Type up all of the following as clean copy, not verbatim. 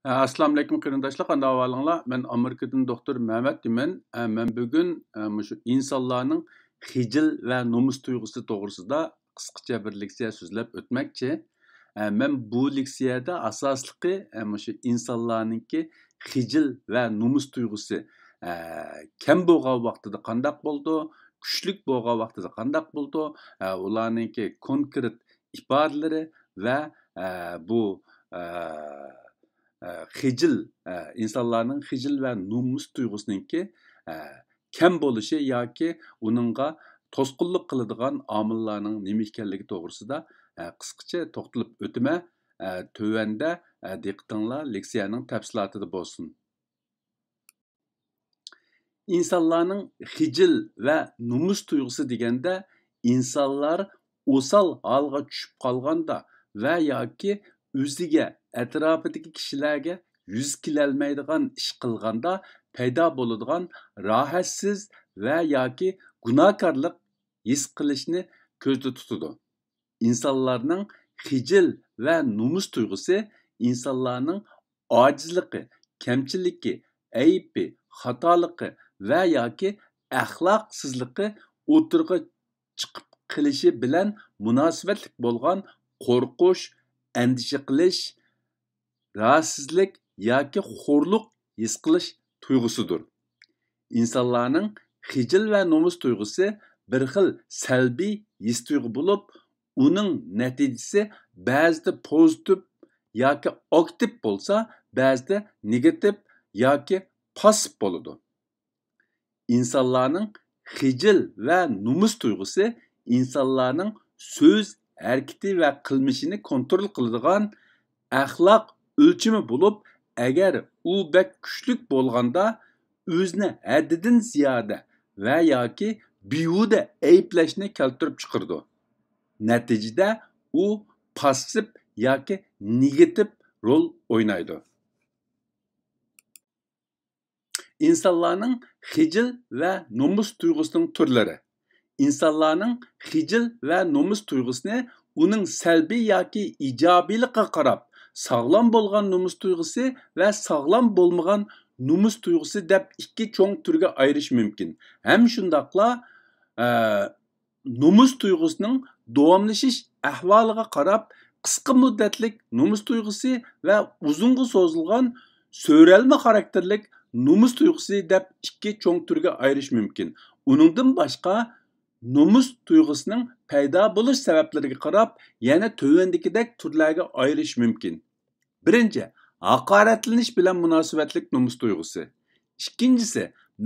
Assalamu alaykum qarindoshlar, qanday ahvolinglar? Men Amerikadan doktor Mehmet deyman. Men bugun shu insonlarning xijil va nomus tuyg'usi to'g'risida qisqacha bir leksiya so'zlab o'tmoqchi. Men bu leksiyada asosliqi shu insonlarningki xijil va nomus tuyg'usi kam bo'lgan vaqtida qanday bo'ldi, kuchlik bo'lgan vaqtida qanday bo'ldi, ularningki konkret ifodalari va bu xijil insonlarning xijil va nomus tuyg'usiningki kam bo'lishi yoki uningga to'sqinlik qiladigan omillarning nima ekanligi to'g'risida qisqacha to'xtalib o'taman. Tövəndə diqqətinizlər leksiyanın təfsilatında bo'lsin. İnsanların xijil və nomus tuyg'usi deganda insonlar o'sal holga tushib qolganda va yoki o'ziga atrofidagi kishilarga yuz kelolmaydigan ish qilganda paydo bo'ladigan rohatsiz va yoki gunohkorlik his qilishni ko'zda tutadi. İnsanlarning xijil va nomus tuyg'usi insonlarning ojizligi, kamchiligi, aybi, xatoligi va yoki axloqsizligi o'tirg'i chiqib qilishi bilan munosabatlik bo'lgan qo'rqish, andisha qilish, rahatsizlik yoki xo'rliq his qilish tuyg'usidir. İnsanlarning xijil va nomus tuyg'usi bir xil salbiy his tuyg'u bo'lib, uning natijasi ba'zida pozitiv yoki aktiv bo'lsa, ba'zida negativ yoki pasiv bo'ladi. İnsanlarning xijil va nomus tuyg'usi insonlarning so'z, harakati va qilmishini kontrol qiladigan axloq o'lchimi bo'lib, agar u bak kuchlik bo'lganda o'zini haddidan ziyoda va yoki behuda ayblashni keltirib chiqardi. Natijada u passiv yoki negativ rol o'ynaydi. İnsanlarning xijil va nomus tuyg'usining turlari. İnsanlarning xijil va nomus tuyg'usini uning salbiy yoki ijobiyligiga qarab sog'lom bo'lgan nomus tuyg'usi va sog'lom bo'lmagan nomus tuyg'usi deb ikki cho'ng turga ayirish mumkin. Ham shundaqla nomus tuyg'usining davomlashish ahvoliga qarab qisqa muddatlik nomus tuyg'usi va uzunga so'zilgan so'ralma xarakterlik nomus tuyg'usi deb ikki cho'ng turga ayirish mumkin. Uningdan boshqa nomus tuyg'usining paydo bo'lish sabablariga qarab yana tövəndikidek turlarga ayirish mumkin. Birinchi, haqoratlanish bilan munosabatlik nomus tuyg'usi. Ikkinchisi,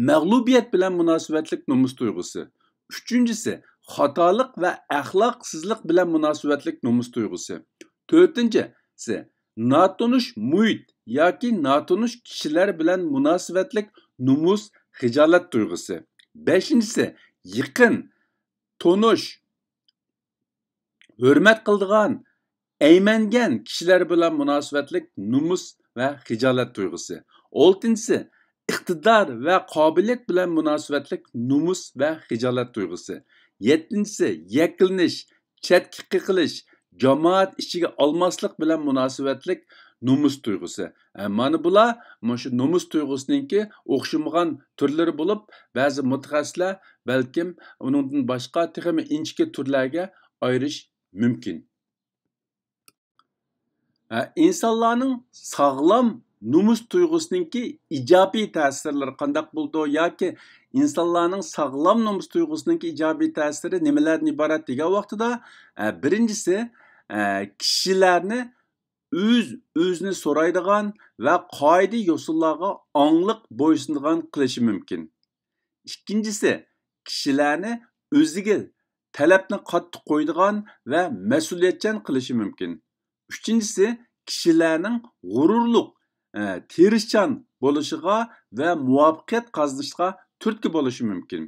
mag'lubiyat bilan munosabatlik nomus tuyg'usi. Uchinchisi, xatolik va axloqsizlik bilan munosabatlik nomus tuyg'usi. To'rtinchisi, notanish muhit yoki notanish kishilar bilan munosabatlik nomus xijolat tuyg'usi. Beshinchisi, yaqin, tonish, hurmat qiladigan, aymangan kishilar bilan munosabatlik nomus va xijolat tuyg'usi. Oltinchisi, iqtidor va qobiliyat bilan munosabatlik nomus va xijolat tuyg'usi. Yettinchisi, yaklanish, chetki qilish, jamoat ichiga olmaslik bilan munosabatlik nomus tuyg'usi. Mana bular shu nomus tuyg'usiningki o'xshamagan turlari bo'lib, ba'zi mutaxassislar balkim uningdan boshqa texmi inchki turlarga ayirish mumkin. İnsanlarning sog'lom nomus tuyg'usiningki ijobiy ta'sirlari qanday bo'ldi yoki insonlarning sog'lom nomus tuyg'usiningki ijobiy ta'siri nimalardan iborat degan vaqtida birinchisi kishilarni o'zini so'raydigan va qoida yo'sinlarga ongliq bo'ysunadigan qilishi mumkin. Ikkinchisi, kishilarni o'ziga talabni qattiq qo'yadigan va mas'uliyatchan qilishi mumkin. Uchinchisi, kishilarning g'ururliq, tirishchan bo'lishiga va muvaffaqiyat qozonishga turtki bo'lishi mumkin.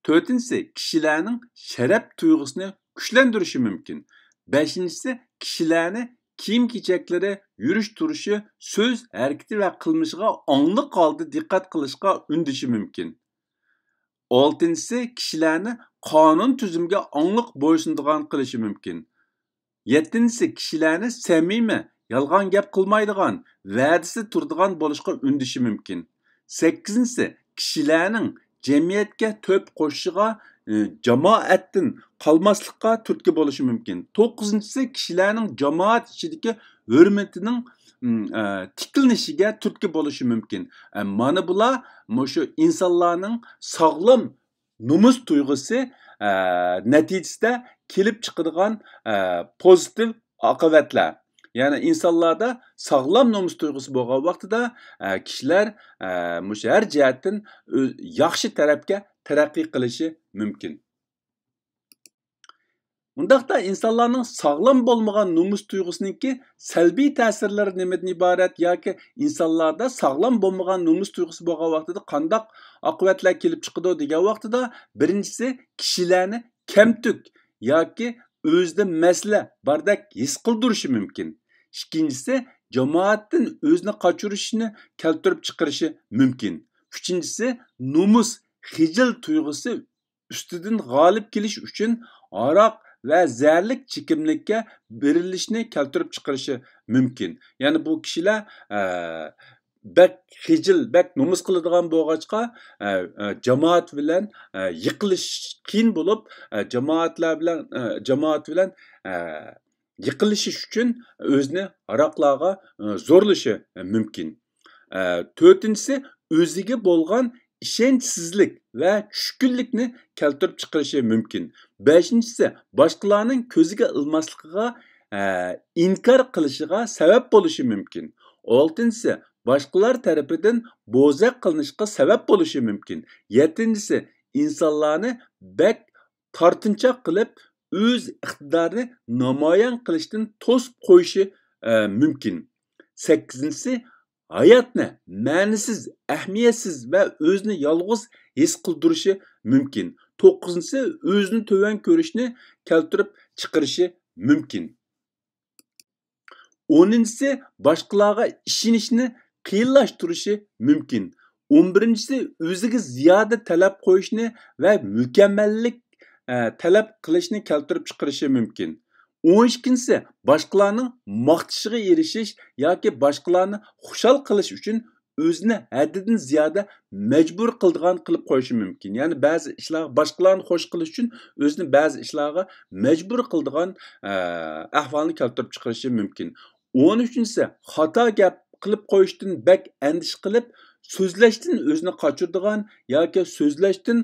To'rtinchisi, kishilarning sharaf tuyg'usini kuchlantirishi mumkin. Beshinchisi, kishilarni kiyim-kechaklari, yurish turishi, so'z, harakati va qilmishiga ongliq holda diqqat qilishga undishi mumkin. Oltinchisi, kishilarni qonun tuzumga ongliq bo'ysunadigan qilishi mumkin. Yettinchisi, kishilarni samimiy, yolg'on gap qilmaydigan, va'dasi turadigan bo'lishga undishi mumkin. 8-si kishilarning jamiyatga to'p qo'shishiga, jamoatdan qolmaslikqa turtki bo'lishi mumkin. 9-si kishilarning jamoat ichidagi hurmatining tiklanishiga turtki bo'lishi mumkin. Mana bular shu insonlarning sog'lom nomus tuyg'usi natijasida kelib chiqadigan pozitiv oqibatlar. Yani insonlarda sog'lom nomus tuyg'usi bo'lgan vaqtida kishilar har jihatdan yaxshi tarafga taraqqiy qilishi mumkin. Bundaqda insonlarning sog'lom bo'lmagan nomus tuyg'usiningki salbiy ta'sirlari nimadan iborat yoki insonlarda sog'lom bo'lmagan nomus tuyg'usi bo'lgan vaqtida qandoq oqibatlar kelib chiqadi degan vaqtida, birinchisi kishilarni kamtuk yoki o'zida masala bordek his qildirishi mumkin. Ikkinchisi jamoatdan o'zini qochirishni keltirib chiqarishi mumkin. Uchinchisi nomus xijil tuyg'usi ustidan g'olib kelish uchun aroq ve zərlik çekimlikке berilishni keltirib chiqarishi mumkin. Yani bu kishilar bek xijil, bek nomus qiladigan bo'lg'achqa jamoat bilan yiqilish qiyin bo'lib, jamoat bilan yiqilishish uchun o'zini aroqlarga zo'rlashi mumkin. To'rtinchisi o'ziga bo'lgan ishonchsizlik ve tushkunlikni keltirib chiqarishi mumkin. Beshinchisi boshqalarning ko'ziga ilmasligiga, inkor qilishiga sabab bo'lishi mumkin. Oltinchisi boshqalar tarafidan bo'zaq qilinishga sabab bo'lishi mumkin. Yettinchisi insonlarni bek tortinchoq qilib o'z iqtidorini namoyon qilishdan to'sib qo'yishi mumkin. Sakkizinchisi hayotni ma'nisiz, ahamiyatsiz ve o'zini yolg'iz his qildirishi mumkin. 9-si o'zini to'van ko'rishni keltirib chiqarishi mumkin. 10-si boshqalarga ishonishni qiyinlashtirishi mumkin. 11-si o'ziga ziyoda talab qo'yishni va mukammallik talab qilishni keltirib chiqarishi mumkin. 12-si boshqalarning maqtishiga erishish yoki boshqalarni xushal qilish uchun o'zini haddidan ziyoda majbur qildigan qilib qo'yishi mumkin. Yani ba'zi ishlar boshqalarni xush qilish uchun o'zini ba'zi ishlarga majbur qildigan ahvolni keltirib chiqarishi mumkin. 13-si xato gap qilib qo'yishdan bek andish qilib so'zlashdan o'zini qochirdigan yoki so'zlashdan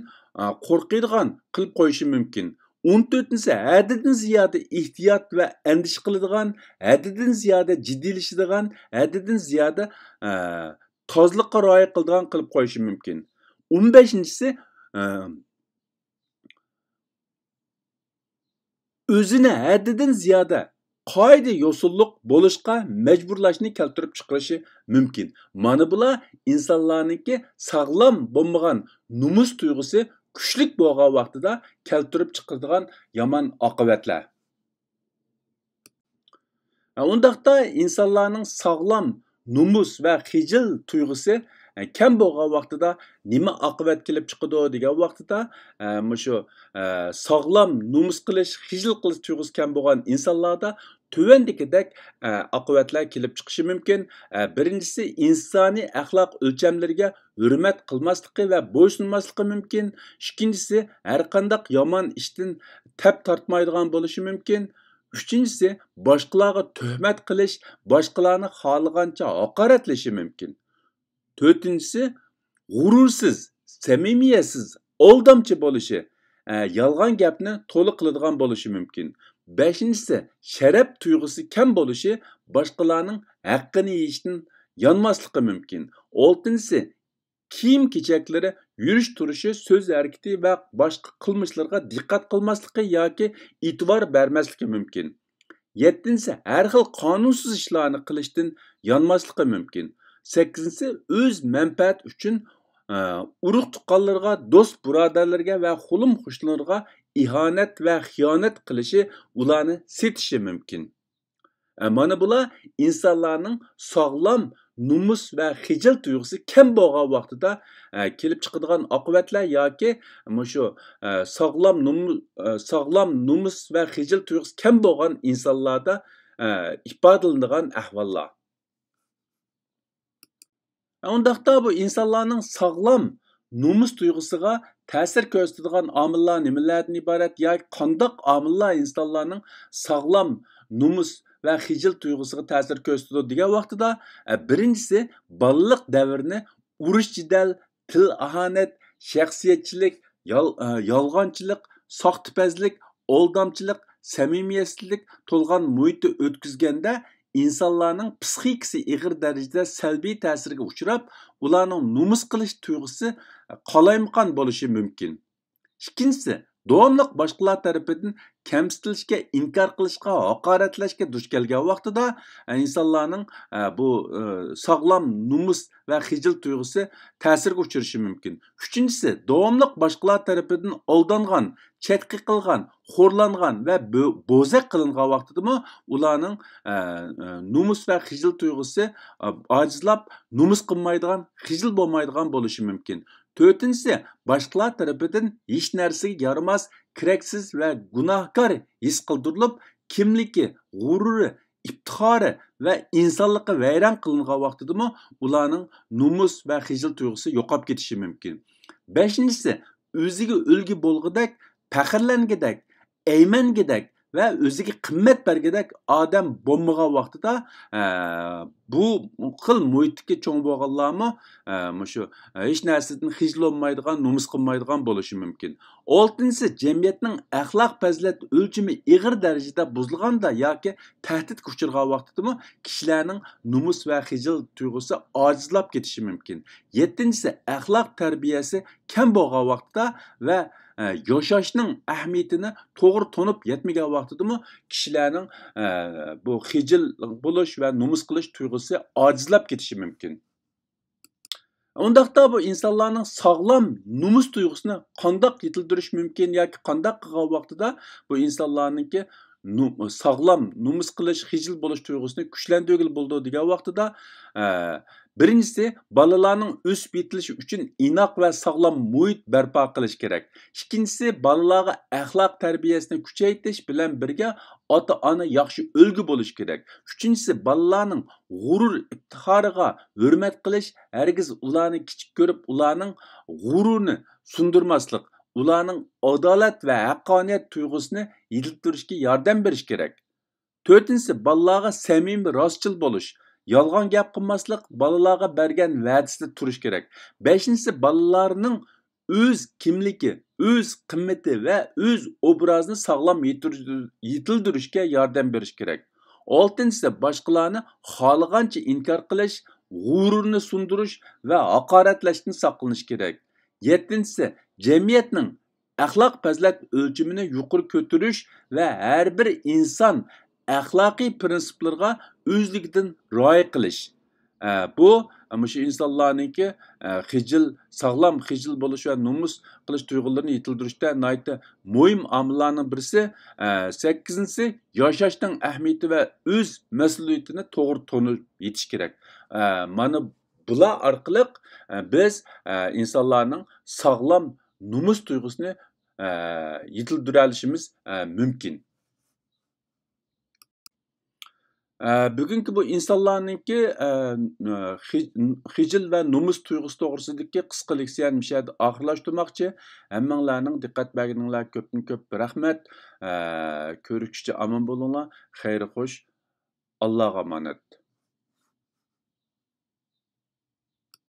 qo'rqadigan qilib qo'yishi mumkin. 14-si haddidan ziyoda ehtiyot ve andish qiladigan, haddidan ziyoda jiddiylashadigan, haddidan ziyoda tozliqqa rioya qiladigan qilib qo'yishi mumkin. 15-si o'zini haddidan ziyoda qoida yo'sulliq bo'lishga majburlashni keltirib chiqarishi mumkin. Mana bular insonlarningki sog'lom bo'lmagan nomus tuyg'usi kuchlik bo'lgan vaqtida keltirib chiqadigan yomon oqibatlar. Undaqda insonlarning sog'lom nomus va xijil tuyg'usi kam bo'lgan vaqtida nima oqibat kelib chiqadi degan vaqtida shu sog'lom nomus qilish, xijil qilish tuyg'usi kam bo'lgan insonlarda tuvandagidek oqibatlar kelib chiqishi mumkin. Birinchisi insoniy axloq o'lchamlariga hurmat qilmasligi va bo'ysunmasligi mumkin. Ikkinchisi har qanday yomon ishdan tap tortmaydigan bo'lishi mumkin. Üçüncüsü boshqalarga tuhmat qilish, boshqalarni xohlagancha haqoratlashi mumkin. To'rtinchisi g'urursiz, samimiyatsiz, aldamchi bo'lishi, yolg'on gapni to'la qiladigan bo'lishi mumkin. Beshinchisi sharaf tuyg'usi kam bo'lishi, boshqalarning haqqini yeyishdan yonmasligi mumkin. Oltinchisi kiyim-kechaklari, yurish turishi, so'z harakati va boshqa qilmishlarga diqqat qilmasligi yoki e'tibor bermasligi mumkin. 7-si har xil qonunsiz ishlarni qilishdan yonmasligi mumkin. 8-si o'z manfaat uchun urug' tuqqanlarga, do'st birodarlarga va xulim xushlarga ihonat va xiyonat qilishi, ularni setishi mumkin. Mana bular insonlarning sog'lom nomus ve xijil tuyg'usi kam bo'lgan vaqtida kelib chiqadigan oqibatlar yoki shu sog'lom nomus ve xijil tuyg'usi kam bo'lgan insonlarda ifodalanadigan ahvollar. Undaqda bu insonlarning sog'lom nomus tuyg'usiga ta'sir ko'rsatadigan omillar nimalardan iborat yoki qandoq omillar insonlarning sog'lom nomus va xijil tuyg'usiga ta'sir ko'rsatadi degan vaqtida birinchisi bolalik davrini urush jidal, til ahonat, shaxsiyatchilik, yolg'onchilik, soxtapazlik, oldamchilik, samimiyatsizlik to'lgan muhitda o'tkazganda insonlarning psixikasi ig'ir darajada salbiy ta'sirga uchrab, ularning nomus qilish tuyg'usi qalaymaqon bo'lishi mumkin. İkincisi, davomliq boshqalar tarafidan kamsitilishga, inkor qilishga, haqoratlashga duch kelgan vaqtida insonlarning bu sog'lom nomus va xijil tuyg'usi ta'sirga uchrashi mumkin. Uchinchisi, davomliq boshqalar tarafidan aldangan, chetqi qilgan, xo'rlangan va bo'zaq qilingan vaqtidami ularning nomus va xijil tuyg'usi ojizlab, nomus qilmaydigan, xijil bo'lmaydigan bo'lishi mumkin. To'rtinchisi, boshqalar tarafidan hech narsaga yaramas, keraksiz va gunohkor his qildirilib, kimligi, g'ururi, iftixori va insonligi vayron qilingan vaqtidami ularning nomus va xijil tuyg'usi yo'qolib ketishi mumkin. Beshinchisi, o'ziga ulgi bo'lg'idak, faxrlangidak, aymangidak va o'ziga qimmat bergidak odam bo'lmagan vaqtida bu xil muhitdagi cho'ng bo'lganlarmi shu hech narsadan xijilolmaydigan, nomus qilmaydigan bo'lishi mumkin. Oltinchisi, jamiyatning axloq fazilat o'lchami ig'ir darajada buzilganda yoki tahdidga uchragan vaqtidami kishilarning nomus va xijil tuyg'usi ojizlab ketishi mumkin. Yettinchisi, axloq tarbiyasi kam bo'lgan vaqtda va yashashning ahamiyatini to'g'ri tonib yetmagan vaqtidami kishilarning bu xijil bo'lish va nomus qilish tuyg'usi ojizlab ketishi mumkin. Undaqda bu insonlarning sog'lom nomus tuyg'usini qandoq yetildirish mumkin yoki qandoq qilgan vaqtida bu insonlarningki sog'lom nomus qilish, xijil bo'lish tuyg'usini kuchlantirgil bo'ldi degan vaqtida birinchisi bolalarning o'sib yetilishi uchun inoq va sog'lom muhit barpo qilish kerak. Ikkinchisi bolalarga axloq tarbiyasini kuchaytirish bilan birga ota-ona yaxshi ulgu bo'lish kerak. Uchinchisi bolalarning g'urur iftixoriga hurmat qilish, hargiz ularni kichik ko'rib, ularning g'ururini sundirmaslik, ularning adolat va haqqoniyat tuyg'usini yetiltirishga yordam berish kerak. To'rtinchisi bolalarga samimiy rostchil bo'lish, yolg'on gap qilmaslik, bolalarga bergan va'dasida turish kerak. Beshinchisi bolalarning o'z kimligi, o'z qimmati va o'z obrazini sog'lom yetildirishga yordam berish kerak. Oltinchisi boshqalarni xohlagancha inkor qilish, g'ururini sundirish va haqoratlashdan saqlanish kerak. Yettinchisi jamiyatning axloq fazilat o'lchimini yuqori ko'tarish va har bir inson axloqiy prinsiplarga o'zligidan rioya qilish. Bu shu insonlarningki xijil, sog'lom xijil bo'lish va nomus qilish tuyg'ularini yetildirishda nihoyatda muhim omillarning birisi. 8-si yashashning ahamiyati va o'z mas'uliyatini to'g'ri tonib yetish kerak. Mana bular orqali biz insonlarning sog'lom nomus tuyg'usini yetildira olishimiz mumkin. Bugungi bu insonlarningki xijil va nomus tuyg'usi to'g'risidagi qisqa leksiyani bu yerda oxirlashtirmoqchi. Hammanglarning diqqat berganinglar ko'pdan ko'p rahmat. Ko'rishguncha omon bo'linglar. Xayr xo'sh. Allohga omonat.